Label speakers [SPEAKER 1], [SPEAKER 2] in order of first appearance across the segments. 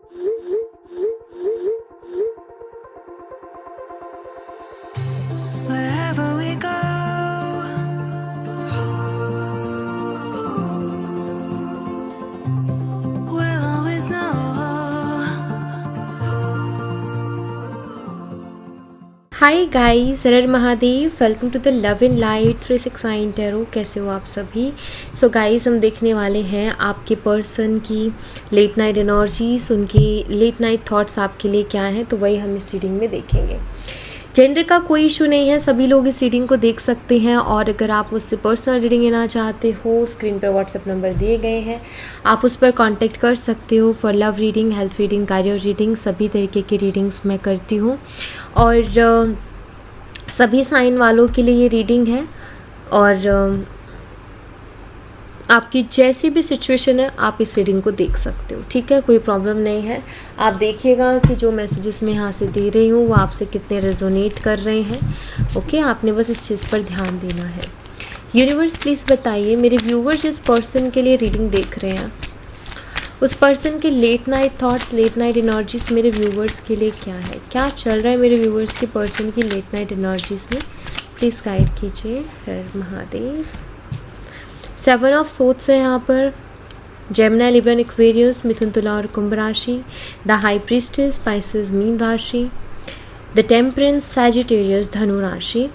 [SPEAKER 1] Wherever we go, we'll always know.
[SPEAKER 2] Hi guys, हर Mahadev, welcome to the love in light 369 tarot. कैसे हो आप सभी? सो गाइस, हम देखने वाले हैं आपके पर्सन की लेट नाइट एनर्जीज, उनकी लेट नाइट थॉट्स आपके लिए क्या हैं, तो वही हम इस रीडिंग में देखेंगे। जेंडर का कोई इशू नहीं है, सभी लोग इस रीडिंग को देख सकते हैं। और अगर आप मुझसे पर्सनल रीडिंग लेना चाहते हो, स्क्रीन पर व्हाट्सएप नंबर दिए गए हैं, आप उस पर कांटेक्ट कर सकते हो for love reading, health reading, career reading, सभी तरीके की रीडिंग्स मैं करती हूँ। और सभी साइन वालों के लिए ये रीडिंग है। और आपकी जैसी भी सिचुएशन है, आप इस रीडिंग को देख सकते हो, ठीक है? कोई प्रॉब्लम नहीं है। आप देखिएगा कि जो मैसेजेस मैं यहाँ से दे रही हूँ वो आपसे कितने रेजोनेट कर रहे हैं। ओके, आपने बस इस चीज़ पर ध्यान देना है। यूनिवर्स प्लीज़ बताइए, मेरे व्यूवर्स जिस पर्सन के लिए रीडिंग देख रहे हैं, उस पर्सन के late night thoughts, late night energies मेरे व्यूवर्स के लिए क्या है, क्या चल रहा है मेरे व्यूवर्स के पर्सन की लेट नाइट एनर्जीज में, प्लीज़ गाइड कीजिए। हर महादेव। 7 ऑफ सोट्स है यहाँ पर, जेमिनी, लिब्रा, एक्वेरियस, मिथुन, तुला और कुंभ राशि, द हाई प्रीस्टेस, स्पाइसेस, मीन राशि, द टेम्परेंस, सैजिटेरियस, धनु राशि,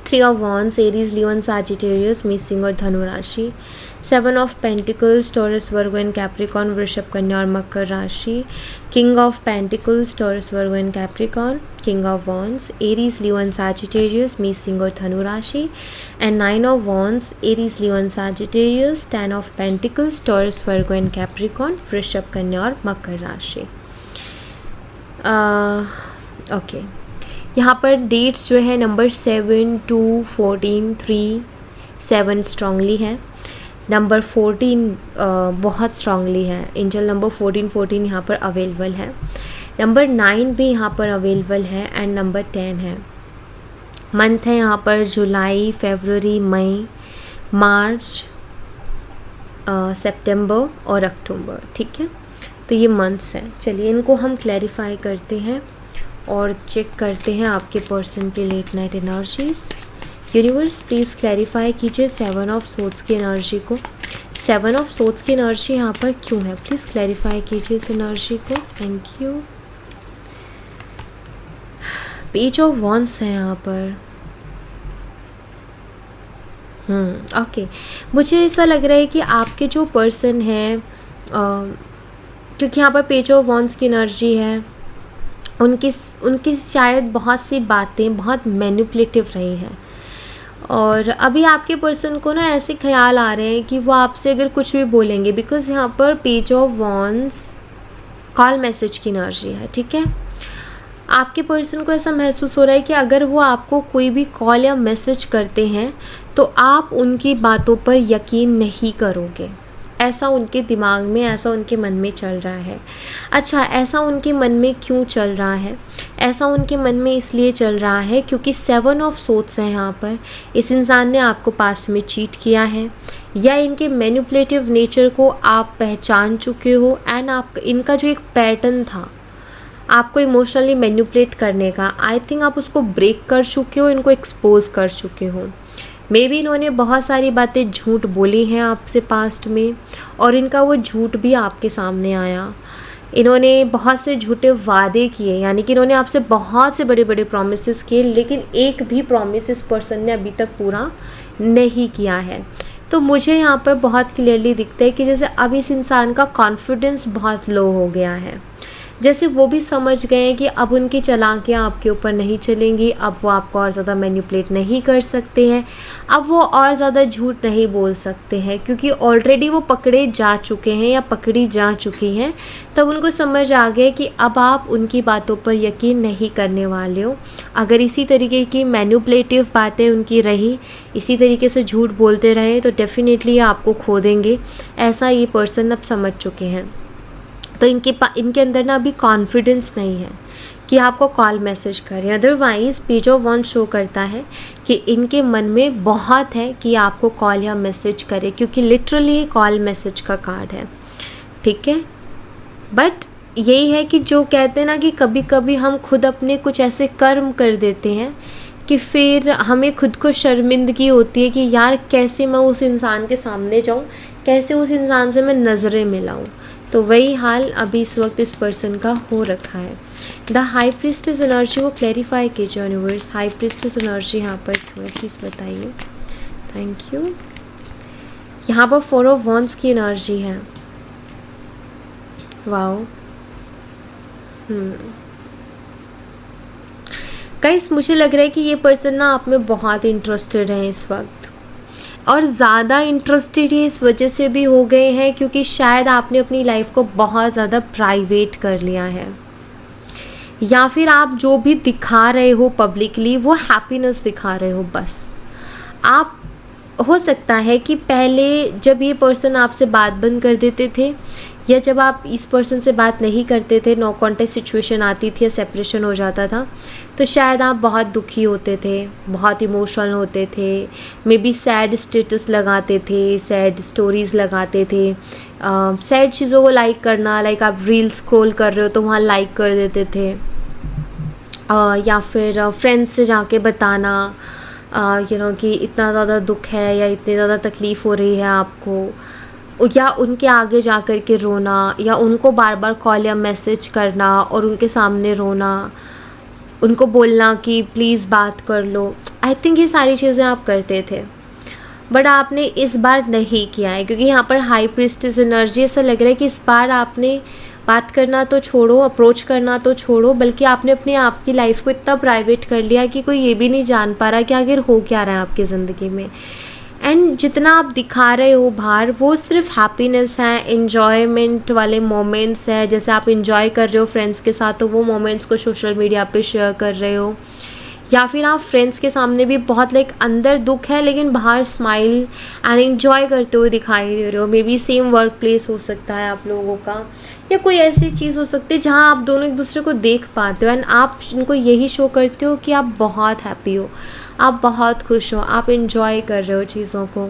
[SPEAKER 2] 3 of wands, Aries, Leo, Sagittarius, missing और धनु राशि, 7 of pentacles, Taurus, Virgo and Capricorn, वृषभ, कन्या और मकर राशि, king of pentacles, Taurus, Virgo and Capricorn, king of wands, Aries, Leo, Sagittarius, missing और धनु राशि, and 9 of wands, Aries, Leo, Sagittarius, 10 of pentacles, Taurus, Virgo and Capricorn, वृषभ, कन्या और मकर राशि। ओके, यहाँ पर डेट्स जो है नंबर 7, 2, 14, 3, 7 स्ट्रांगली है। नंबर 14 बहुत स्ट्रांगली है। एंजल नंबर 14 यहाँ पर अवेलेबल है। नंबर 9 भी यहाँ पर अवेलेबल है एंड नंबर 10 है। मंथ है यहाँ पर जुलाई, फरवरी, मई, मार्च, सितंबर और अक्टूबर, ठीक है? तो ये मंथ्स हैं। चलिए इनको हम क्लैरिफाई करते हैं और चेक करते हैं आपके पर्सन के late night energies. Universe please clarify कीजिए 7 ऑफ सोट्स की एनर्जी को। 7 ऑफ सोट्स की एनर्जी यहाँ पर क्यों है, प्लीज़ क्लैरिफाई कीजिए इस एनर्जी को। Thank you. Page of wands है यहाँ पर। ओके, मुझे ऐसा लग रहा है कि आपके जो पर्सन है, क्योंकि यहाँ पर पेज ऑफ वॉन्ड्स की एनर्जी है, उनकी शायद बहुत सी बातें बहुत मैनिपुलेटिव रही हैं। और अभी आपके पर्सन को ना ऐसे ख्याल आ रहे हैं कि वो आपसे अगर कुछ भी बोलेंगे, बिकॉज़ यहाँ पर page of wands call message की एनर्जी है, ठीक है? आपके पर्सन को ऐसा महसूस हो रहा है कि अगर वो आपको कोई भी कॉल या मैसेज करते हैं तो आप उनकी बातों पर यकीन नहीं करोगे, ऐसा उनके दिमाग में, ऐसा उनके मन में चल रहा है। अच्छा, ऐसा उनके मन में क्यों चल रहा है? ऐसा उनके मन में इसलिए चल रहा है क्योंकि 7 ऑफ सोट्स है यहाँ पर। इस इंसान ने आपको पास्ट में चीट किया है, या इनके मैनिपुलेटिव नेचर को आप पहचान चुके हो एंड आप इनका जो एक पैटर्न था आपको इमोशनली मैनिपुलेट करने का, आई थिंक आप उसको ब्रेक कर चुके हो, इनको एक्सपोज कर चुके हो। मे बी इन्होंने बहुत सारी बातें झूठ बोली हैं आपसे पास्ट में, और इनका वो झूठ भी आपके सामने आया। इन्होंने बहुत से झूठे वादे किए, यानी कि इन्होंने आपसे बहुत से बड़े बड़े प्रॉमिसेस किए, लेकिन एक भी प्रॉमिस इस पर्सन ने अभी तक पूरा नहीं किया है। तो मुझे यहाँ पर बहुत क्लियरली दिखता है कि जैसे अब इस इंसान का कॉन्फिडेंस बहुत लो हो गया है, जैसे वो भी समझ गए हैं कि अब उनकी चालाकियाँ आपके ऊपर नहीं चलेंगी, अब वो आपको और ज़्यादा मैनिपुलेट नहीं कर सकते हैं, अब वो और ज़्यादा झूठ नहीं बोल सकते हैं, क्योंकि ऑलरेडी वो पकड़े जा चुके हैं या पकड़ी जा चुकी हैं। तब उनको समझ आ गया कि अब आप उनकी बातों पर यकीन नहीं करने वाले हो। अगर इसी तरीके की मैनिपुलेटिव बातें उनकी रही, इसी तरीके से झूठ बोलते रहे, तो डेफिनेटली आपको खो देंगे, ऐसा ये पर्सन अब समझ चुके हैं। तो इनके अंदर ना अभी कॉन्फिडेंस नहीं है कि आपको कॉल मैसेज करें। Otherwise page of wands show करता है कि इनके मन में बहुत है कि आपको कॉल या मैसेज करें, क्योंकि लिटरली कॉल मैसेज का कार्ड है, ठीक है? बट यही है कि जो कहते हैं ना कि कभी कभी हम खुद अपने कुछ ऐसे कर्म कर देते हैं कि फिर हमें खुद को शर्मिंदगी होती है कि यार कैसे मैं उस इंसान के सामने जाऊं, कैसे उस इंसान से मैं नज़रें मिलाऊं। तो वही हाल अभी इस वक्त इस पर्सन का हो रखा है। द हाई प्रीस्टेस एनर्जी को क्लैरिफाई कीजिए यूनिवर्स। हाई प्रीस्टेस एनर्जी यहाँ पर क्यों है प्लीज़ बताइए। Thank you. यहाँ पर 4 ऑफ वॉन्ड्स की एनर्जी है। वाओ। गाइस मुझे लग रहा है कि ये पर्सन ना आप में बहुत इंटरेस्टेड है इस वक्त, और ज़्यादा इंटरेस्टेड ये इस वजह से भी हो गए हैं क्योंकि शायद आपने अपनी लाइफ को बहुत ज़्यादा प्राइवेट कर लिया है, या फिर आप जो भी दिखा रहे हो पब्लिकली वो हैप्पीनेस दिखा रहे हो बस। आप हो सकता है कि पहले जब ये पर्सन आपसे बात बंद कर देते थे या जब आप इस पर्सन से बात नहीं करते थे, नो कॉन्टेक्ट सिचुएशन आती थी या सेपरेशन हो जाता था, तो शायद आप बहुत दुखी होते थे, बहुत इमोशनल होते थे, मे बी सैड स्टेटस लगाते थे, सैड स्टोरीज़ लगाते थे, सैड चीज़ों को लाइक करना, लाइक आप रील स्क्रॉल कर रहे हो तो वहाँ लाइक कर देते थे, या फिर फ्रेंड्स से जाके बताना कि इतना ज़्यादा दुख है या इतनी ज़्यादा तकलीफ़ हो रही है आपको, या उनके आगे जा कर के रोना, या उनको बार बार कॉल या मैसेज करना और उनके सामने रोना, उनको बोलना कि प्लीज़ बात कर लो। आई थिंक ये सारी चीज़ें आप करते थे, बट आपने इस बार नहीं किया है क्योंकि यहाँ पर हाई प्रीस्टेस एनर्जी, ऐसा लग रहा है कि इस बार आपने बात करना तो छोड़ो, अप्रोच करना तो छोड़ो, बल्कि आपने अपने आप की लाइफ को इतना प्राइवेट कर लिया कि कोई ये भी नहीं जान पा रहा कि आखिर हो क्या रहा है आपकी ज़िंदगी में। एंड जितना आप दिखा रहे हो बाहर वो सिर्फ हैप्पीनेस है, इन्जॉयमेंट वाले मोमेंट्स है, जैसे आप इन्जॉय कर रहे हो फ्रेंड्स के साथ तो वो मोमेंट्स को सोशल मीडिया पे शेयर कर रहे हो, या फिर आप फ्रेंड्स के सामने भी बहुत लाइक अंदर दुख है लेकिन बाहर स्माइल एंड इन्जॉय करते हुए दिखाई दे रहे हो। May be same work place हो सकता है आप लोगों का, या कोई ऐसी चीज़ हो सकती है जहाँ आप दोनों एक दूसरे को देख पाते हो एंड आप इनको यही शो करते हो कि आप बहुत हैप्पी हो, आप बहुत खुश हो, आप इन्जॉय कर रहे हो चीज़ों को।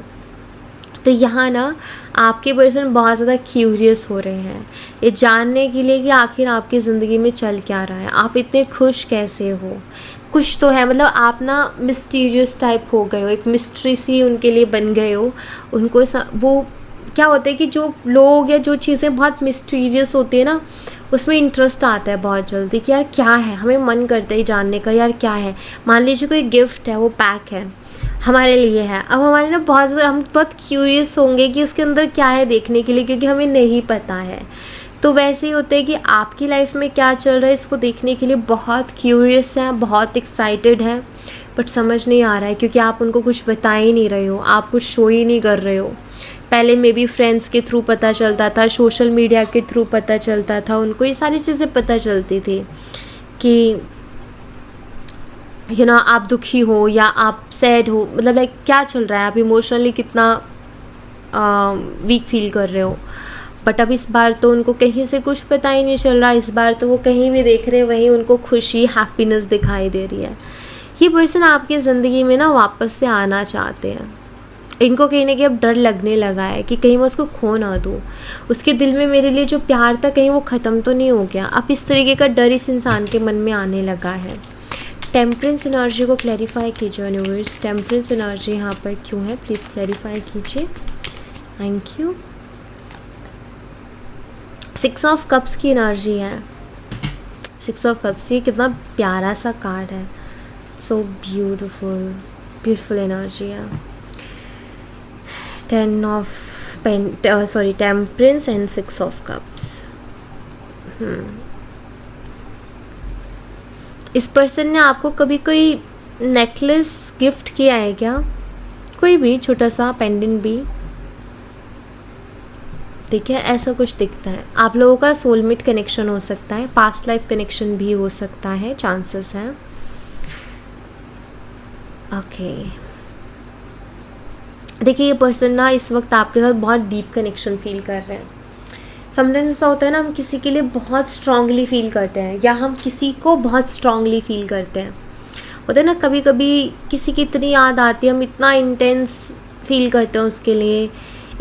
[SPEAKER 2] तो यहाँ ना आपके पर्सन बहुत ज़्यादा क्यूरियस हो रहे हैं ये जानने के लिए कि आखिर आपकी ज़िंदगी में चल क्या रहा है, आप इतने खुश कैसे हो। कुछ तो है, मतलब आप ना मिस्टीरियस टाइप हो गए हो, एक मिस्ट्री सी उनके लिए बन गए हो। उनको वो क्या होता है कि जो लोग या जो चीज़ें बहुत मिस्टीरियस होती है ना उसमें इंटरेस्ट आता है बहुत जल्दी कि यार क्या है, हमें मन करता है जानने का यार क्या है। मान लीजिए कोई गिफ्ट है, वो पैक है हमारे लिए है, अब हमारे ना बहुत ज़्यादा हम बहुत क्यूरियस होंगे कि उसके अंदर क्या है देखने के लिए, क्योंकि हमें नहीं पता है। तो वैसे ही होता है कि आपकी लाइफ में क्या चल रहा है इसको देखने के लिए बहुत क्यूरियस है, बहुत एक्साइटेड है, बट समझ नहीं आ रहा है क्योंकि आप उनको कुछ बता ही नहीं रहे हो, आप कुछ शो ही नहीं कर रहे हो। पहले मे बी फ्रेंड्स के थ्रू पता चलता था, सोशल मीडिया के थ्रू पता चलता था, उनको ये सारी चीज़ें पता चलती थी कि आप दुखी हो या आप सैड हो, मतलब लाइक क्या चल रहा है, आप इमोशनली कितना वीक फील कर रहे हो। बट अब इस बार तो उनको कहीं से कुछ पता ही नहीं चल रहा, इस बार तो वो कहीं भी देख रहे हैं वहीं उनको खुशी हैप्पीनेस दिखाई दे रही है। ये पर्सन आपकी ज़िंदगी में ना वापस से आना चाहते हैं, इनको कहीं ना कहीं अब डर लगने लगा है कि कहीं मैं उसको खो ना दूँ, उसके दिल में मेरे लिए जो प्यार था कहीं वो ख़त्म तो नहीं हो गया। अब इस तरीके का डर इस इंसान के मन में आने लगा है। टेम्परेंस एनर्जी को क्लैरिफाई कीजिए यूनिवर्स। टेम्परेंस एनर्जी यहाँ पर क्यों है प्लीज़ क्लैरिफाई कीजिए। Thank you. 6 ऑफ कप्स की एनर्जी है। 6 ऑफ कप्स, ये कितना प्यारा सा कार्ड है, सो ब्यूटीफुल एनर्जी है। 10 of temperance and 6 of cups. इस पर्सन ने आपको कभी कोई नेकलेस गिफ्ट किया है क्या? कोई भी छोटा सा पेंडेंट भी, ठीक है, ऐसा कुछ दिखता है। आप लोगों का सोलमेट कनेक्शन हो सकता है, पास्ट लाइफ कनेक्शन भी हो सकता है, चांसेस हैं। ओके, देखिए ये पर्सन ना इस वक्त आपके साथ बहुत डीप कनेक्शन फील कर रहे हैं। समटाइम्स ऐसा होता है ना, हम किसी के लिए बहुत स्ट्रांगली फील करते हैं या हम किसी को बहुत स्ट्रांगली फील करते हैं। होता है ना कभी कभी किसी की इतनी याद आती है, हम इतना इंटेंस फील करते हैं उसके लिए,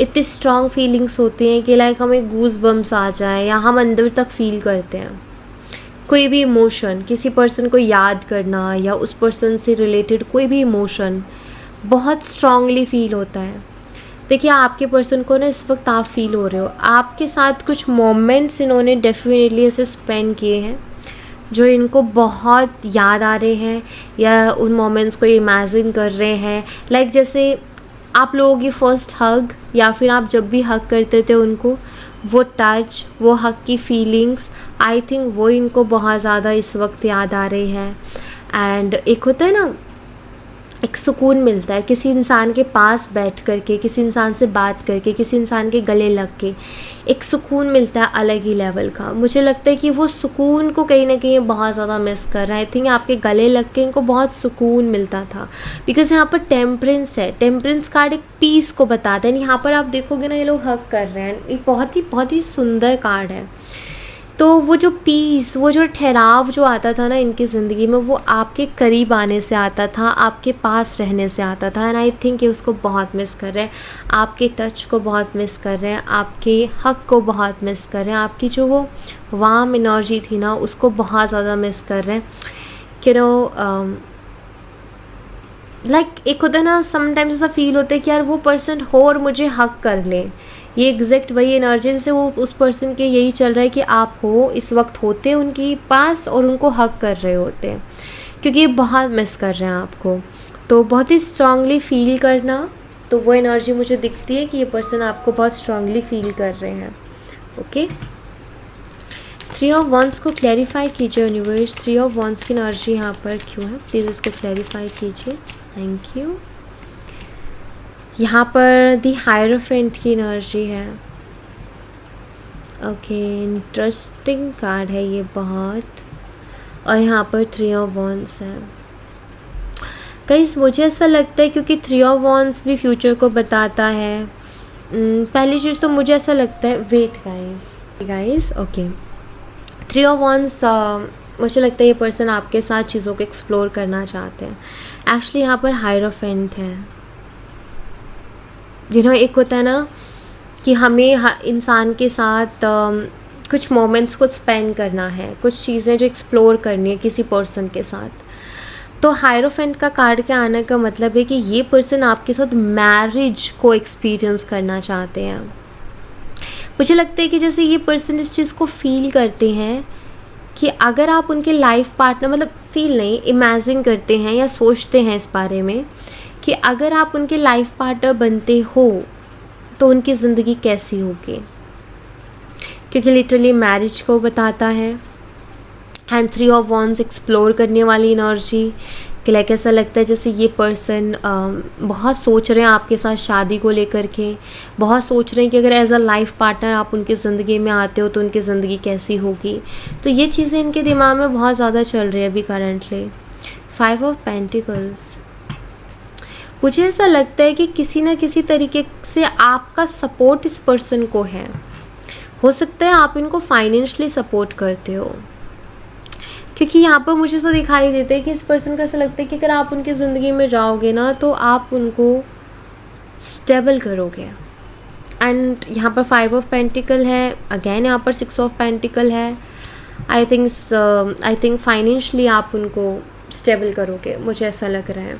[SPEAKER 2] इतनी स्ट्रॉन्ग फीलिंग्स होती हैं कि लाइक हमें गूज बम्स आ जाए या हम अंदर तक फील करते हैं कोई भी इमोशन, किसी पर्सन को याद करना या उस पर्सन से रिलेटेड कोई भी इमोशन बहुत स्ट्रांगली फील होता है। देखिए आपके पर्सन को ना इस वक्त आप फील हो रहे हो, आपके साथ कुछ मोमेंट्स इन्होंने डेफिनेटली ऐसे स्पेंड किए हैं जो इनको बहुत याद आ रहे हैं या उन मोमेंट्स को इमेजिन कर रहे हैं। लाइक जैसे आप लोगों की फ़र्स्ट हग या फिर आप जब भी हग करते थे उनको, वो टच, वो हग की फीलिंग्स, आई थिंक वो इनको बहुत ज़्यादा इस वक्त याद आ रही है। एंड एक होता है ना, एक सुकून मिलता है किसी इंसान के पास बैठ करके, किसी इंसान से बात करके, किसी इंसान के गले लग के एक सुकून मिलता है अलग ही लेवल का। मुझे लगता है कि वो सुकून को कहीं ना कहीं बहुत ज़्यादा मिस कर रहा है। आई थिंक आपके गले लग के इनको बहुत सुकून मिलता था, बिकॉज यहाँ पर टेम्परेंस है। टेम्परेंस कार्ड एक पीस को बताता है। यहाँ पर आप देखोगे ना, ये लोग हक कर रहे हैं, एक बहुत ही सुंदर कार्ड है। तो वो जो पीस, वो जो ठहराव जो आता था ना इनकी ज़िंदगी में, वो आपके करीब आने से आता था, आपके पास रहने से आता था। एंड आई थिंक ये उसको बहुत मिस कर रहे हैं, आपके टच को बहुत मिस कर रहे हैं, आपके हक को बहुत मिस कर रहे हैं, आपकी जो वो वार्म एनर्जी थी ना उसको बहुत ज़्यादा मिस कर रहे हैं। कि लाइक एक होता है ना, समटाइम्स ऐसा फील होता है कि यार वो पर्सन हो और मुझे हक कर ले। ये एग्जैक्ट वही एनर्जी जैसे वो उस पर्सन के यही चल रहा है कि आप हो इस वक्त होते उनके पास और उनको हक कर रहे होते हैं, क्योंकि ये बहुत मिस कर रहे हैं आपको। तो बहुत ही स्ट्रांगली फील करना, तो वो एनर्जी मुझे दिखती है कि ये पर्सन आपको बहुत स्ट्रांगली फील कर रहे हैं। ओके, 3 ऑफ वंस को क्लैरिफाई कीजिए यूनिवर्स। 3 ऑफ वंस की एनर्जी यहाँ पर क्यों है, प्लीज़ इसको क्लैरिफाई कीजिए। Thank you. यहाँ पर दी हायरोफेंट की एनर्जी है। ओके, इंटरेस्टिंग कार्ड है ये बहुत। और यहाँ पर 3 ऑफ वॉन्ड्स है। कहीं मुझे ऐसा लगता है क्योंकि 3 ऑफ वॉन्ड्स भी फ्यूचर को बताता है। पहली चीज़ तो मुझे ऐसा लगता है, wait guys okay, 3 of wands मुझे लगता है ये पर्सन आपके साथ चीज़ों को एक्सप्लोर करना चाहते हैं। एक्चुअली यहाँ पर हायरोफेंट है। एक होता है ना कि हमें इंसान के साथ कुछ मोमेंट्स को स्पेंड करना है, कुछ चीज़ें जो एक्सप्लोर करनी है किसी पर्सन के साथ। तो हायरोफेंट का कार्ड के आने का मतलब है कि ये पर्सन आपके साथ मैरिज को एक्सपीरियंस करना चाहते हैं। मुझे लगता है कि जैसे ये पर्सन इस चीज़ को फील करते हैं कि अगर आप उनके लाइफ पार्टनर, मतलब फील नहीं, इमेजिन करते हैं या सोचते हैं इस बारे में कि अगर आप उनके लाइफ पार्टनर बनते हो तो उनकी ज़िंदगी कैसी होगी, क्योंकि लिटरली मैरिज को बताता है। एंड 3 ऑफ वॉन्ड्स एक्सप्लोर करने वाली एनर्जी कि लाइक ऐसा लगता है जैसे ये पर्सन बहुत सोच रहे हैं आपके साथ शादी को लेकर के, बहुत सोच रहे हैं कि अगर एज अ लाइफ पार्टनर आप उनकी ज़िंदगी में आते हो तो उनकी ज़िंदगी कैसी होगी। तो ये चीज़ें इनके दिमाग में बहुत ज़्यादा चल रही है अभी करंटली। 5 ऑफ पेंटिकल्स, मुझे ऐसा लगता है कि किसी ना किसी तरीके से आपका सपोर्ट इस पर्सन को है। हो सकता है आप इनको फाइनेंशियली सपोर्ट करते हो, क्योंकि यहाँ पर मुझे ऐसा दिखाई देता है कि इस पर्सन को ऐसा लगता है कि अगर आप उनकी ज़िंदगी में जाओगे ना तो आप उनको स्टेबल करोगे। एंड यहाँ पर 5 ऑफ पेंटिकल है, अगेन यहाँ पर 6 ऑफ पेंटिकल है। आई थिंक फाइनेंशियली आप उनको स्टेबल करोगे, मुझे ऐसा लग रहा है।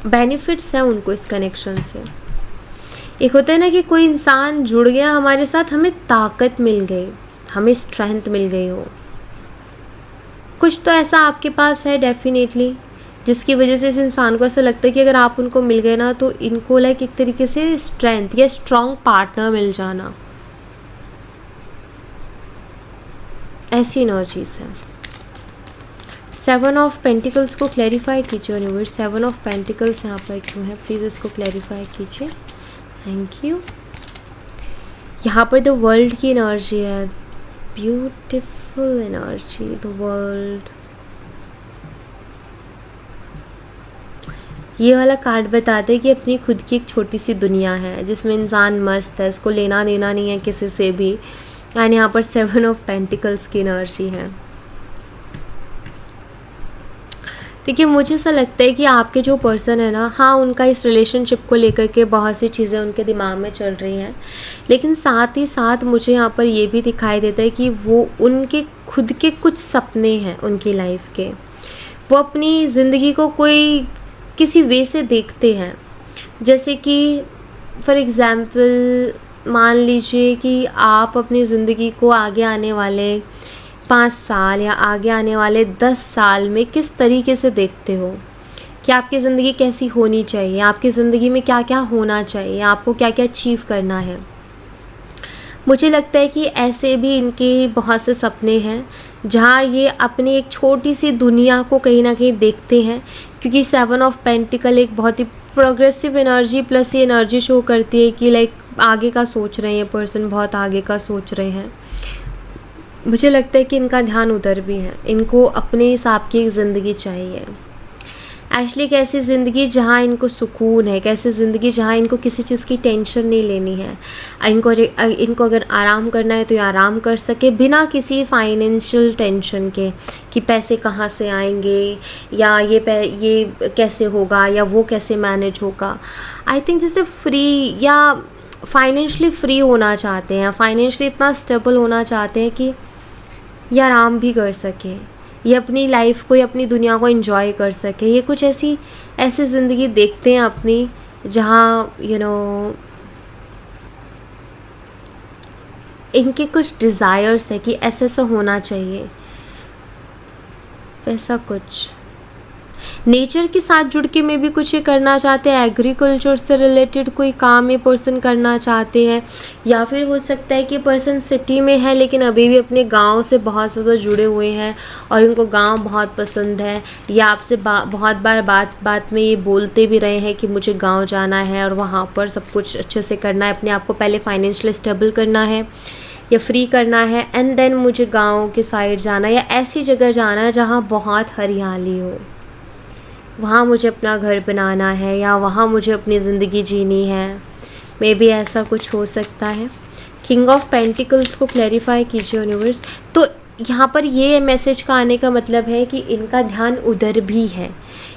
[SPEAKER 2] बेनिफिट्स हैं उनको इस कनेक्शन से। एक होता है ना कि कोई इंसान जुड़ गया हमारे साथ, हमें ताकत मिल गई, हमें स्ट्रेंथ मिल गई हो। कुछ तो ऐसा आपके पास है डेफिनेटली जिसकी वजह से इस इंसान को ऐसा लगता है कि अगर आप उनको मिल गए ना तो इनको लाइक एक तरीके से स्ट्रेंथ या स्ट्रॉन्ग पार्टनर मिल जाना, ऐसी एनर्जीज है। 7 ऑफ पेंटिकल्स को क्लैरिफाई कीजिए यूनिवर्स। 7 ऑफ पेंटिकल्स यहाँ पर क्यों है, प्लीज़ इसको क्लैरिफाई कीजिए। Thank you. यहाँ पर द वर्ल्ड की एनर्जी है, ब्यूटीफुल एनर्जी, द वर्ल्ड। ये वाला कार्ड बताते हैं कि अपनी खुद की एक छोटी सी दुनिया है जिसमें इंसान मस्त है, इसको लेना देना नहीं है किसी से भी। एंड यहाँ पर 7 ऑफ पेंटिकल्स की एनर्जी है। देखिए, मुझे ऐसा लगता है कि आपके जो पर्सन है ना, हाँ, उनका इस रिलेशनशिप को लेकर के बहुत सी चीज़ें उनके दिमाग में चल रही हैं, लेकिन साथ ही साथ मुझे यहाँ पर ये भी दिखाई देता है कि वो उनके खुद के कुछ सपने हैं उनकी लाइफ के, वो अपनी ज़िंदगी को कोई किसी वे से देखते हैं। जैसे कि फॉर एग्ज़ाम्पल मान लीजिए कि आप अपनी ज़िंदगी को आगे आने वाले 5 साल या आगे आने वाले 10 साल में किस तरीके से देखते हो कि आपकी ज़िंदगी कैसी होनी चाहिए, आपकी ज़िंदगी में क्या क्या होना चाहिए, आपको क्या क्या अचीव करना है। मुझे लगता है कि ऐसे भी इनके बहुत से सपने हैं जहाँ ये अपनी एक छोटी सी दुनिया को कहीं ना कहीं देखते हैं, क्योंकि 7 ऑफ पेंटिकल एक बहुत ही प्रोग्रेसिव एनर्जी प्लस ये एनर्जी शो करती है कि लाइक आगे का सोच रहे हैं पर्सन, बहुत आगे का सोच रहे हैं। मुझे लगता है कि इनका ध्यान उधर भी है, इनको अपने हिसाब की एक ज़िंदगी चाहिए। एक्चुअली एक ऐसी ज़िंदगी जहाँ इनको सुकून है, एक ऐसी ज़िंदगी जहाँ इनको किसी चीज़ की टेंशन नहीं लेनी है। इनको अगर आराम करना है तो ये आराम कर सके बिना किसी फाइनेंशियल टेंशन के कि पैसे कहाँ से आएंगे या ये कैसे होगा या वो कैसे मैनेज होगा। आई थिंक जैसे फ्री या फाइनेंशियली फ्री होना चाहते हैं, फाइनेंशियली इतना स्टेबल होना चाहते हैं कि ये आराम भी कर सके, ये अपनी लाइफ को, ये अपनी दुनिया को एंजॉय कर सके। ये कुछ ऐसी ज़िंदगी देखते हैं अपनी जहाँ इनके कुछ डिज़ायर्स है कि ऐसा होना चाहिए, वैसा कुछ। नेचर के साथ जुड़ के में भी कुछ ये करना चाहते हैं, एग्रीकल्चर से रिलेटेड कोई काम ये पर्सन करना चाहते हैं, या फिर हो सकता है कि पर्सन सिटी में है लेकिन अभी भी अपने गांव से बहुत ज़्यादा जुड़े हुए हैं और इनको गांव बहुत पसंद है, या आपसे बहुत बार बात में ये बोलते भी रहे हैं कि मुझे गांव जाना है और वहाँ पर सब कुछ अच्छे से करना है, अपने आप को पहले फाइनेंशियली स्टेबल करना है या फ्री करना है, एंड देन मुझे गाँव के साइड जाना है या ऐसी जगह जाना है जहाँ बहुत हरियाली हो, वहाँ मुझे अपना घर बनाना है या वहाँ मुझे अपनी ज़िंदगी जीनी है। मे बी ऐसा कुछ हो सकता है। किंग ऑफ पेंटिकल्स को क्लैरिफाई कीजिए यूनिवर्स। तो यहाँ पर ये मैसेज का आने का मतलब है कि इनका ध्यान उधर भी है,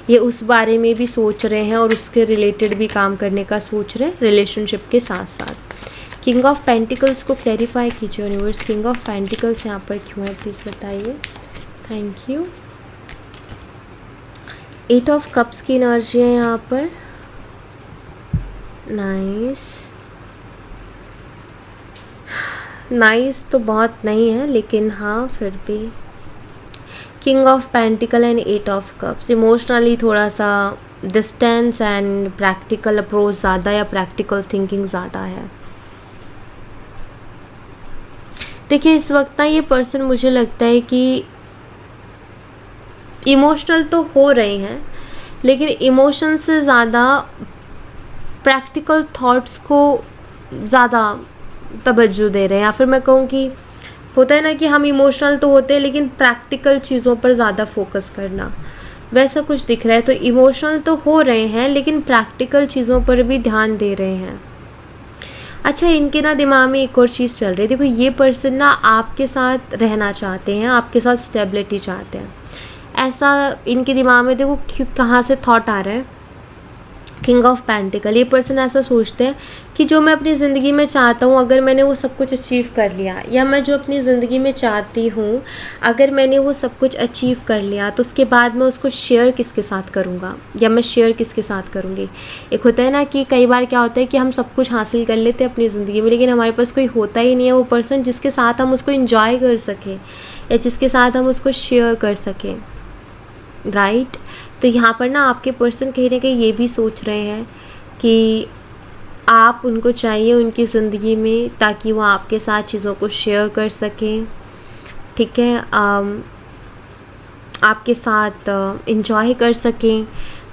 [SPEAKER 2] ये उस बारे में भी सोच रहे हैं और उसके रिलेटेड भी काम करने का सोच रहे हैं रिलेशनशिप के साथ साथ। किंग ऑफ पेंटिकल्स को क्लैरिफाई कीजिए यूनिवर्स। किंग ऑफ पेंटिकल्स यहाँ पर क्यों है प्लीज़ बताइए। Thank you. 8 ऑफ कप्स की एनर्जी है यहाँ पर। नाइस तो बहुत नहीं है लेकिन हाँ फिर भी। King of pentacle and 8 of cups, emotionally थोड़ा सा डिस्टेंस एंड प्रैक्टिकल अप्रोच ज़्यादा या प्रैक्टिकल थिंकिंग ज़्यादा है। देखिए इस वक्त ना ये पर्सन मुझे लगता है कि इमोशनल तो हो रहे हैं लेकिन इमोशन से ज़्यादा प्रैक्टिकल थॉट्स को ज़्यादा तवज्जो दे रहे हैं, या फिर मैं कहूँ कि होता है ना कि हम इमोशनल तो होते हैं लेकिन प्रैक्टिकल चीज़ों पर ज़्यादा फोकस करना, वैसा कुछ दिख रहा है। तो इमोशनल तो हो रहे हैं लेकिन प्रैक्टिकल चीज़ों पर भी ध्यान दे रहे हैं। अच्छा, इनके ना दिमाग में एक और चीज़ चल रही है। देखो ये पर्सन ना आपके साथ रहना चाहते हैं, आपके साथ स्टेबिलिटी चाहते हैं, ऐसा इनके दिमाग में देखो कहाँ से थॉट आ रहा है। किंग ऑफ पेंटिकल, ये पर्सन ऐसा सोचते हैं कि जो मैं अपनी ज़िंदगी में चाहता हूँ अगर मैंने वो सब कुछ अचीव कर लिया, या मैं जो अपनी ज़िंदगी में चाहती हूँ अगर मैंने वो सब कुछ अचीव कर लिया तो उसके बाद मैं उसको शेयर किसके साथ करूँगा या मैं शेयर किसके साथ करूँगी। एक होता है ना कि कई बार क्या होता है कि हम सब कुछ हासिल कर लेते हैं अपनी ज़िंदगी में लेकिन हमारे पास कोई होता ही नहीं है वो पर्सन जिसके साथ हम उसको इंजॉय कर सकें या जिसके साथ हम उसको शेयर कर सकें, राइट। तो यहाँ पर ना आपके पर्सन कहीं ना कहीं ये भी सोच रहे हैं कि आप उनको चाहिए उनकी ज़िंदगी में ताकि वो आपके साथ चीज़ों को शेयर कर सकें, ठीक है, आपके साथ इंजॉय कर सकें।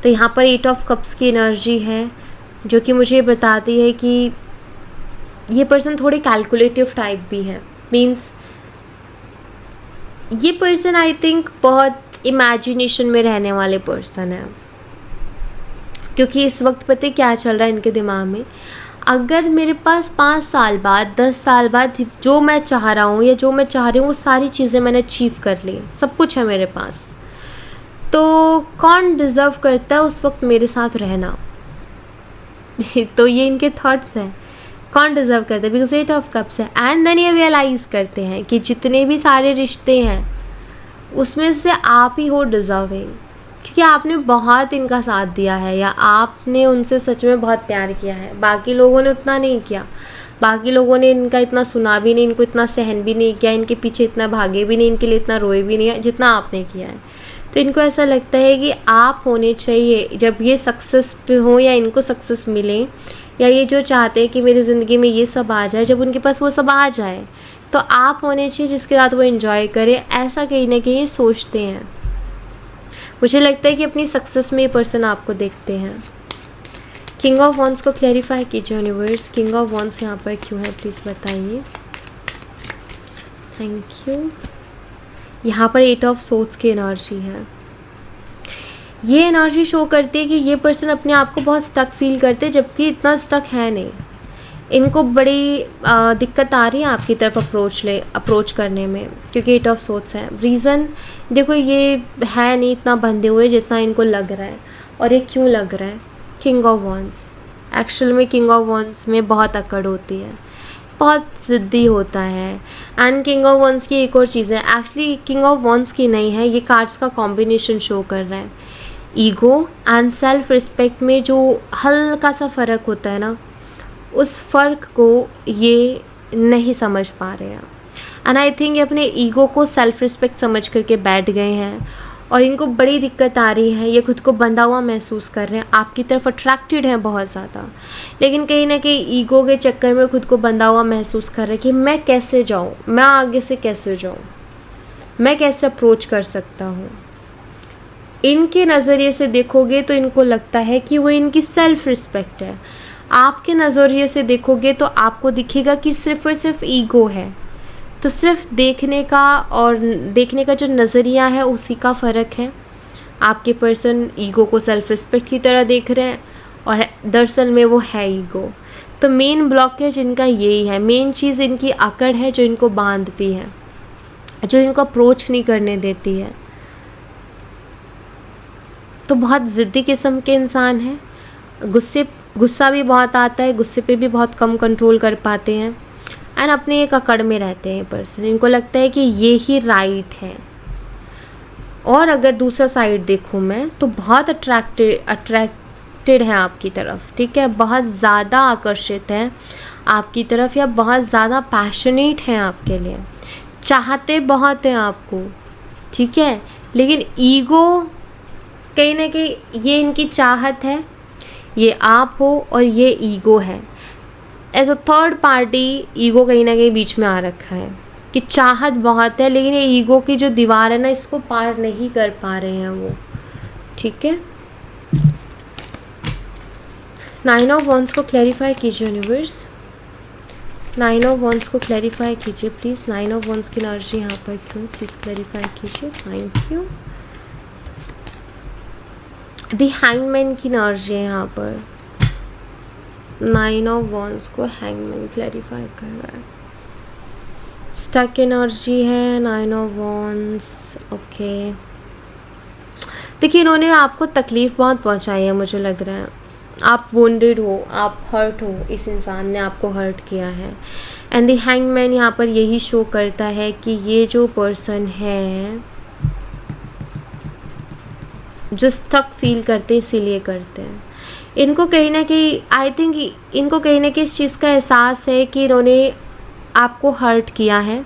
[SPEAKER 2] तो यहाँ पर 8 ऑफ कप्स की एनर्जी है जो कि मुझे बताती है कि ये पर्सन थोड़े कैलकुलेटिव टाइप भी है। मीन्स ये पर्सन आई थिंक बहुत इमेजिनेशन में रहने वाले पर्सन है, क्योंकि इस वक्त पता है क्या चल रहा है इनके दिमाग में। अगर मेरे पास 5 साल बाद 10 साल बाद जो मैं चाह रहा हूँ या जो मैं चाह रही हूँ वो सारी चीज़ें मैंने अचीव कर ली, सब कुछ है मेरे पास, तो कौन डिज़र्व करता है उस वक्त मेरे साथ रहना? तो ये इनके थॉट्स हैं, कौन डिज़र्व करता है, बिकॉज 8 ऑफ कप्स है। एंड देन ये रियलाइज़ करते हैं कि जितने भी सारे रिश्ते हैं उसमें से आप ही हो डिज़र्विंग, क्योंकि आपने बहुत इनका साथ दिया है या आपने उनसे सच में बहुत प्यार किया है। बाकी लोगों ने उतना नहीं किया, बाकी लोगों ने इनका इतना सुना भी नहीं, इनको इतना सहन भी नहीं किया, इनके पीछे इतना भागे भी नहीं, इनके लिए इतना रोए भी नहीं जितना आपने किया है। तो इनको ऐसा लगता है कि आप होने चाहिए जब ये सक्सेस पे हो या इनको सक्सेस मिले, या ये जो चाहते हैं कि मेरी ज़िंदगी में ये सब आ जाए, जब उनके पास वो सब आ जाए तो आप होने चाहिए जिसके साथ वो एंजॉय करे। ऐसा कहीं ना कहीं सोचते हैं। मुझे लगता है कि अपनी सक्सेस में ये पर्सन आपको देखते हैं। किंग ऑफ वॉन्ड्स को क्लैरिफाई कीजिए यूनिवर्स, किंग ऑफ वॉन्ड्स यहाँ पर क्यों है प्लीज़ बताइए। Thank you. यहाँ पर 8 ऑफ सोर्ड्स की एनर्जी है। ये एनर्जी शो करती है कि ये पर्सन अपने आप को बहुत स्टक फील करते हैं, जबकि इतना स्टक है नहीं। इनको बड़ी दिक्कत आ रही है आपकी तरफ अप्रोच करने में, क्योंकि 8 ऑफ सोर्ड्स है। रीज़न देखो, ये है नहीं इतना बंधे हुए जितना इनको लग रहा है। और ये क्यों लग रहा है? किंग ऑफ वॉन्ड्स, एक्चुअल में किंग ऑफ वॉन्ड्स में बहुत अकड़ होती है, बहुत ज़िद्दी होता है। एंड किंग ऑफ वॉन्ड्स की एक और चीज़ है, एक्चुअली किंग ऑफ वॉन्ड्स की नहीं है, ये कार्ड्स का कॉम्बिनेशन शो कर रहा है। ईगो एंड सेल्फ रिस्पेक्ट में जो हल्का सा फ़र्क होता है ना, उस फ़र्क को ये नहीं समझ पा रहे हैं। एंड आई थिंक ये अपने ईगो को सेल्फ रिस्पेक्ट समझ करके बैठ गए हैं और इनको बड़ी दिक्कत आ रही है। ये खुद को बंधा हुआ महसूस कर रहे हैं, आपकी तरफ अट्रैक्टेड हैं बहुत ज़्यादा, लेकिन कहीं ना कहीं ईगो के चक्कर में खुद को बंधा हुआ महसूस कर रहे हैं कि मैं कैसे जाऊँ, मैं आगे से कैसे जाऊँ, मैं कैसे अप्रोच कर सकता हूँ। इनके नज़रिए से देखोगे तो इनको लगता है कि वो इनकी सेल्फ रिस्पेक्ट है। आपके नज़रिए से देखोगे तो आपको दिखेगा कि सिर्फ और सिर्फ ईगो है। तो सिर्फ देखने का और देखने का जो नज़रिया है उसी का फ़र्क है। आपके पर्सन ईगो को सेल्फ रिस्पेक्ट की तरह देख रहे हैं और दरअसल में वो है ईगो। तो मेन ब्लॉकेज इनका यही है, मेन चीज़ इनकी अकड़ है जो इनको बांधती है, जो इनको अप्रोच नहीं करने देती है। तो बहुत ज़िद्दी किस्म के इंसान हैं, गुस्सा भी बहुत आता है, गुस्से पे भी बहुत कम कंट्रोल कर पाते हैं। एंड अपने एक अकड़ में रहते हैं पर्सन, इनको लगता है कि ये ही राइट है। और अगर दूसरा साइड देखूँ मैं तो बहुत अट्रैक्टेड है आपकी तरफ, ठीक है, बहुत ज़्यादा आकर्षित है आपकी तरफ, या बहुत ज़्यादा पैशनेट हैं आपके लिए, चाहते बहुत हैं आपको, ठीक है। लेकिन ईगो कहीं ना कहीं ये इनकी चाहत है, ये आप हो और ये ईगो है। As a third party ego कहीं ना कहीं बीच में आ रखा है कि चाहत बहुत है, लेकिन ये ईगो की जो दीवार है ना, इसको पार नहीं कर पा रहे हैं वो, ठीक है। 9 ऑफ वॉन्ड्स को क्लैरिफाई कीजिए यूनिवर्स, 9 ऑफ वॉन्ड्स को क्लैरिफाई कीजिए प्लीज़। 9 ऑफ वॉन्ड्स की एनर्जी यहाँ पर क्यों, प्लीज़ क्लैरिफाई कीजिए, थैंक यू। दी हैंगमैन की एनर्जी है यहाँ पर, 9 ऑफ वॉन्ड्स को हैंगमैन क्लैरिफाई कर रहा है। स्टक एनर्जी है 9 ऑफ वॉन्ड्स, ओके। देखिए, इन्होंने आपको तकलीफ़ बहुत पहुंचाई है, मुझे लग रहा है आप वोंडेड हो, आप हर्ट हो, इस इंसान ने आपको हर्ट किया है। एंड दी हैंगमैन यहाँ पर यही शो करता है कि ये जो पर्सन है जो स्टक फील करते हैं इसीलिए करते हैं। इनको कहीं ना कहीं आई थिंक इनको कहीं ना कहीं इस चीज़ का एहसास है कि इन्होंने आपको हर्ट किया है,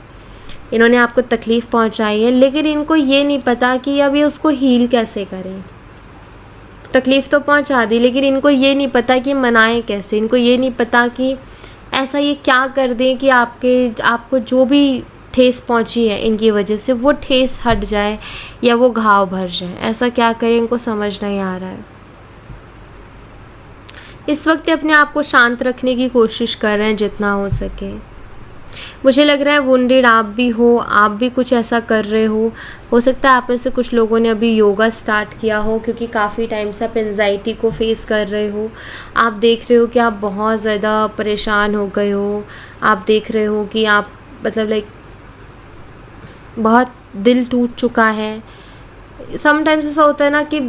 [SPEAKER 2] इन्होंने आपको तकलीफ़ पहुंचाई है, लेकिन इनको ये नहीं पता कि अब ये उसको हील कैसे करें। तकलीफ़ तो पहुंचा दी, लेकिन इनको ये नहीं पता कि मनाएं कैसे, इनको ये नहीं पता कि ऐसा ये क्या कर दें कि आपको जो भी ठेस पहुंची है इनकी वजह से वो ठेस हट जाए या वो घाव भर जाए। ऐसा क्या करें, इनको समझ नहीं आ रहा है। इस वक्त अपने आप को शांत रखने की कोशिश कर रहे हैं जितना हो सके। मुझे लग रहा है वुंडेड आप भी हो, आप भी कुछ ऐसा कर रहे हो सकता है आप में से कुछ लोगों ने अभी योगा स्टार्ट किया हो, क्योंकि काफ़ी टाइम से आप एंजाइटी को फेस कर रहे हो। आप देख रहे हो कि आप बहुत ज़्यादा परेशान हो गए हो, आप देख रहे हो कि आप मतलब लाइक बहुत दिल टूट चुका है, समटाइम्स ऐसा होता है ना कि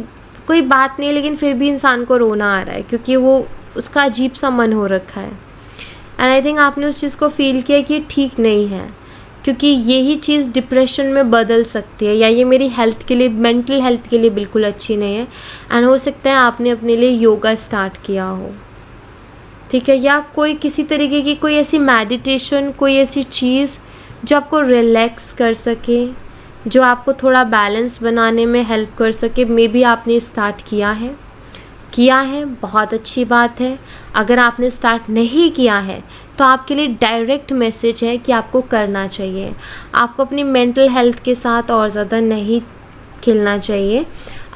[SPEAKER 2] कोई बात नहीं है लेकिन फिर भी इंसान को रोना आ रहा है, क्योंकि वो उसका अजीब सा मन हो रखा है। एंड आई थिंक आपने उस चीज़ को फील किया कि ये ठीक नहीं है, क्योंकि यही चीज़ डिप्रेशन में बदल सकती है, या ये मेरी हेल्थ के लिए, मेंटल हेल्थ के लिए बिल्कुल अच्छी नहीं है। एंड हो सकता है आपने अपने लिए योगा स्टार्ट किया हो, ठीक है, या कोई किसी तरीके की कोई ऐसी मेडिटेशन, कोई ऐसी चीज़ जो आपको रिलैक्स कर सके, जो आपको थोड़ा बैलेंस बनाने में हेल्प कर सके, मे बी आपने स्टार्ट किया है, बहुत अच्छी बात है। अगर आपने स्टार्ट नहीं किया है तो आपके लिए डायरेक्ट मैसेज है कि आपको करना चाहिए। आपको अपनी मेंटल हेल्थ के साथ और ज़्यादा नहीं खेलना चाहिए।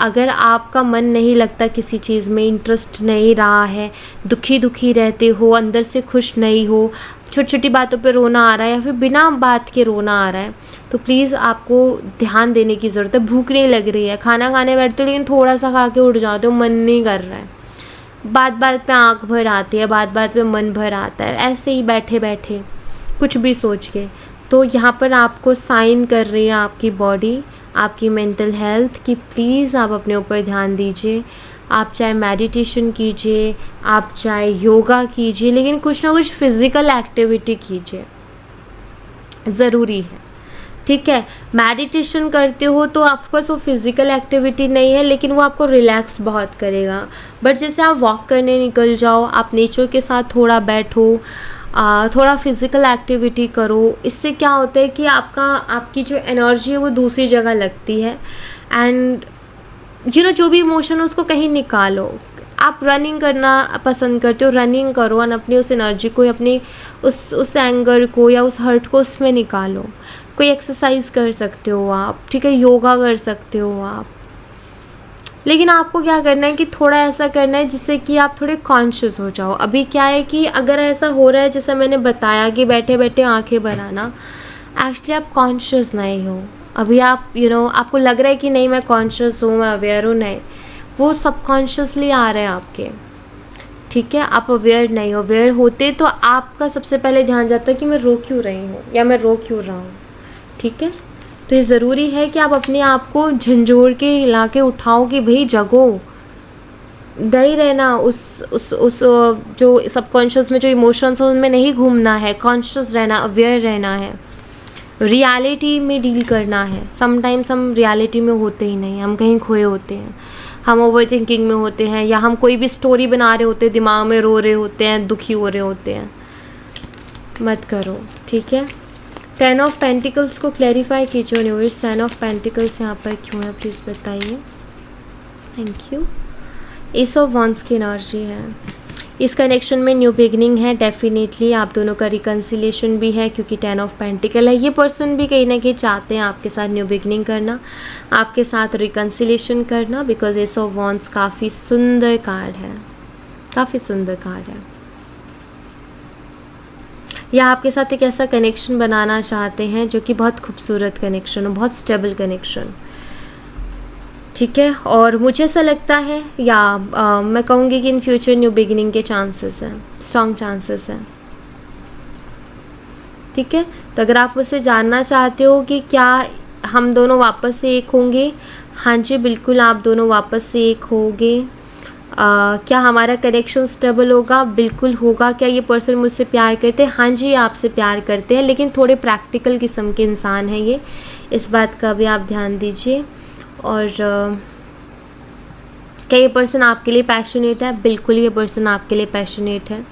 [SPEAKER 2] अगर आपका मन नहीं लगता किसी चीज़ में, इंटरेस्ट नहीं रहा है, दुखी रहते हो, अंदर से खुश नहीं हो, छोटी छोटी बातों पे रोना आ रहा है या फिर बिना बात के रोना आ रहा है, तो प्लीज़ आपको ध्यान देने की ज़रूरत है। भूख नहीं लग रही है, खाना खाने बैठते हो लेकिन थोड़ा सा खा के उठ जाते हो, मन नहीं कर रहा है, बात बात पे आँख भर आती है, बात बात पे मन भर आता है, ऐसे ही बैठे बैठे कुछ भी सोच के, तो यहाँ पर आपको साइन कर रही है आपकी बॉडी, आपकी मेंटल हेल्थ, कि प्लीज़ आप अपने ऊपर ध्यान दीजिए। आप चाहे मेडिटेशन कीजिए, आप चाहे योगा कीजिए, लेकिन कुछ ना कुछ फिज़िकल एक्टिविटी कीजिए, ज़रूरी है, ठीक है। मेडिटेशन करते हो तो ऑफकोर्स वो फिज़िकल एक्टिविटी नहीं है, लेकिन वो आपको रिलैक्स बहुत करेगा। बट जैसे आप वॉक करने निकल जाओ, आप नेचर के साथ थोड़ा बैठो, थोड़ा फिज़िकल एक्टिविटी करो, इससे क्या होता है कि आपकी जो एनर्जी है वो दूसरी जगह लगती है। एंड जो भी इमोशन है उसको कहीं निकालो। आप रनिंग करना पसंद करते हो, रनिंग करो और अपनी उस एनर्जी को, अपनी उस एंगर को या उस हर्ट को उसमें निकालो। कोई एक्सरसाइज कर सकते हो आप, ठीक है, योगा कर सकते हो आप, लेकिन आपको क्या करना है कि थोड़ा ऐसा करना है जिससे कि आप थोड़े कॉन्शियस हो जाओ। अभी क्या है कि अगर ऐसा हो रहा है जैसा मैंने बताया कि बैठे बैठे आंखें बनाना, एक्चुअली आप कॉन्शियस नहीं हो अभी। आप आपको लग रहा है कि नहीं मैं कॉन्शियस हूँ, मैं अवेयर हूँ, नहीं, वो सबकॉन्शियसली आ रहे हैं आपके, ठीक है। आप अवेयर नहीं हो, अवेयर होते तो आपका सबसे पहले ध्यान जाता है कि मैं रो क्यों रही हूँ या मैं रो क्यों रहा हूँ, ठीक है। तो ये ज़रूरी है कि आप अपने आप को झंझोड़ के हिला के उठाओ कि भाई जगो, नहीं रहना उस जो सबकॉन्शियस में जो इमोशंस हैं उनमें नहीं घूमना है, कॉन्शियस रहना, अवेयर रहना है, रियलिटी में डील करना है। समटाइम्स हम रियलिटी में होते ही नहीं, हम कहीं खोए होते हैं, हम ओवर थिंकिंग में होते हैं, या हम कोई भी स्टोरी बना रहे होते हैं, दिमाग में रो रहे होते हैं, दुखी हो रहे होते हैं। मत करो, ठीक है। 10 ऑफ पेंटिकल्स को क्लैरिफाई कीजिए यूनिवर्स, 10 ऑफ पेंटिकल्स यहाँ पर क्यों है प्लीज़ बताइए। Thank you. S of wands की एनर्जी है, इस कनेक्शन में न्यू बिगनिंग है, डेफिनेटली आप दोनों का रिकन्सिलेशन भी है, क्योंकि 10 ऑफ पेंटिकल है। ये पर्सन भी कहीं ना कहीं चाहते हैं आपके साथ न्यू बिगनिंग करना, आपके साथ रिकन्सिलेशन करना, बिकॉज एस ऑफ वॉन्ड्स काफ़ी सुंदर कार्ड है, काफ़ी सुंदर कार्ड है। या आपके साथ एक ऐसा कनेक्शन बनाना चाहते हैं जो कि बहुत खूबसूरत कनेक्शन हो, बहुत स्टेबल कनेक्शन, ठीक है। और मुझे ऐसा लगता है, या मैं कहूँगी कि इन फ्यूचर न्यू बिगिनिंग के चांसेस हैं, स्ट्रॉन्ग चांसेस हैं, ठीक है। तो अगर आप मुझसे जानना चाहते हो कि क्या हम दोनों वापस से एक होंगे, हाँ जी बिल्कुल आप दोनों वापस से एक होंगे। क्या हमारा कनेक्शन स्टेबल होगा, बिल्कुल होगा। क्या ये पर्सन मुझसे प्यार करते हैं, हाँ जी आपसे प्यार करते हैं, लेकिन थोड़े प्रैक्टिकल किस्म के इंसान हैं ये, इस बात का भी आप ध्यान दीजिए। और क्या ये पर्सन आपके लिए पैशनेट है, बिल्कुल ये पर्सन आपके लिए पैशनेट है।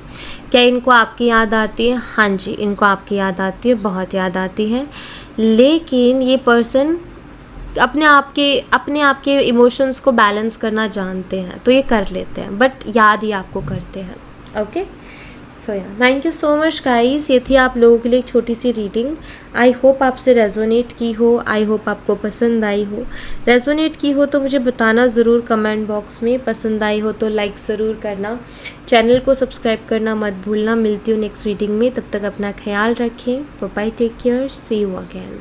[SPEAKER 2] क्या इनको आपकी याद आती है, हाँ जी इनको आपकी याद आती है, बहुत याद आती है, लेकिन ये पर्सन अपने आप के इमोशंस को बैलेंस करना जानते हैं, तो ये कर लेते हैं, बट याद ही आपको करते हैं। ओके, सो या thank you so much guys, ये थी आप लोगों के लिए एक छोटी सी रीडिंग। आई होप आपसे रेजोनेट की हो, आई होप आपको पसंद आई हो। रेजोनेट की हो तो मुझे बताना ज़रूर कमेंट बॉक्स में, पसंद आई हो तो लाइक ज़रूर करना, चैनल को सब्सक्राइब करना मत भूलना। मिलती हूँ नेक्स्ट रीडिंग में, तब तक अपना ख्याल रखें, bye bye, take care, see you again.